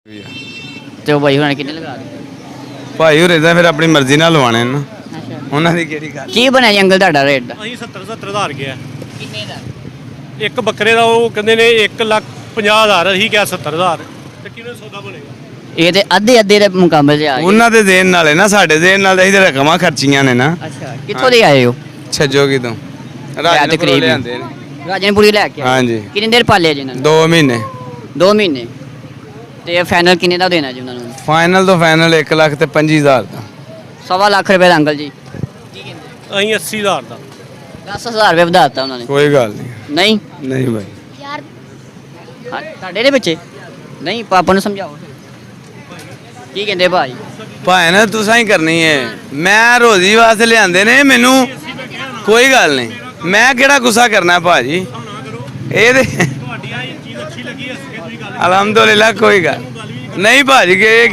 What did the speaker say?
ਤੇ ਉਹ ਬਾਈ ਹੋਣਾ ਕਿੰਨੇ ਲਗਾ ਦਿੱਤੇ ਭਾਈ ਹੋਰੇ ਤਾਂ ਫਿਰ ਆਪਣੀ ਮਰਜ਼ੀ ਨਾਲ ਲਵਾਣੇ ਨਾ ਅੱਛਾ ਉਹਨਾਂ ਦੀ ਕਿਹੜੀ ਗੱਲ। ਕੀ ਬਣਿਆ ਜੀ ਅੰਕਲ ਤੁਹਾਡਾ ਰੇਟ ਦਾ ਅਸੀਂ 70 ਹਜ਼ਾਰ ਗਿਆ ਕਿੰਨੇ ਦਾ ਇੱਕ ਬੱਕਰੇ ਦਾ। ਉਹ ਕਹਿੰਦੇ ਨੇ 1,50,000 ਅਸੀਂ ਕਿਹਾ 70,000 ਤੇ ਕਿਵੇਂ ਸੌਦਾ ਬਣੇਗਾ? ਇਹ ਤੇ ਅੱਧੇ ਦੇ ਮੁਕਾਬਲੇ 'ਚ ਆ ਗਏ। ਉਹਨਾਂ ਦੇ ਦੇਣ ਨਾਲੇ ਨਾ ਸਾਡੇ ਦੇਣ ਨਾਲ ਅਸੀਂ ਤੇ ਰਕਮਾਂ ਖਰਚੀਆਂ ਨੇ ਨਾ। ਅੱਛਾ ਕਿੱਥੋਂ ਦੇ ਆਏ ਹੋ? ਛੱਜੋਗੀ ਤੋਂ ਰਾਜ ਕਰੀਬ ਹੀ। ਲਿਆਂਦੇ ਨੇ। ਰਾਜਨਪੁਰੀ ਲੈ ਕੇ ਆਏ? ਹਾਂਜੀ। ਕਿੰਨੀ ਦੇਰ ਪਾਲਿਆ ਜੀ ਇਹਨਾਂ ਨੂੰ? 2 ਮਹੀਨੇ 2 ਮਹੀਨੇ। ਤੇ ਫਾਈਨਲ ਕਿੰਨੇ ਦਾ ਦੇਣਾ ਜੀ ਉਹਨਾਂ ਨੂੰ? ਫਾਈਨਲ ਤੋਂ ਫਾਈਨਲ 1,25,000 ਦਾ। 1.25 ਲੱਖ ਰੁਪਏ ਦਾ ਅੰਕਲ ਜੀ। ਅਸੀਂ 80,000 ਦਾ। 10,000 ਰੁਪਏ ਵਧਾ ਦਿੱਤਾ ਉਹਨਾਂ ਨੇ। ਕੋਈ ਗੱਲ ਨਹੀਂ। ਨਹੀਂ ਨਹੀਂ ਭਾਈ ਹਾਂ, ਤੁਹਾਡੇ ਦੇ ਬੱਚੇ ਨਹੀਂ ਪਾਪਾ ਨੂੰ ਸਮਝਾਓ ਕੀ ਕਹਿੰਦੇ ਭਾਈ? ਭਾਈ ਨਾ ਤੁਸੀਂ ਹੀ ਕਰਨੀ ਹੈ। ਮੈਂ ਰੋਜ਼ੀ ਵਾਸਤੇ ਲਿਆਂਦੇ ਨੇ ਮੈਨੂੰ। ਕੋਈ ਗੱਲ ਨਹੀਂ। ਮੈਂ ਕਿਹੜਾ ਗੁੱਸਾ ਕਰਨਾ ਭਾਜੀ। ਇਹ ਤੇ ਤੁਹਾਡੀ ਆ ਚੀਜ਼ ਅੱਛੀ ਲੱਗੀ ਹੈ। ਅਲਹਮਦੁਲਿਲਾ ਕੋਈ ਗੱਲ ਨਹੀਂ ਭਾਜੀ ਕਿ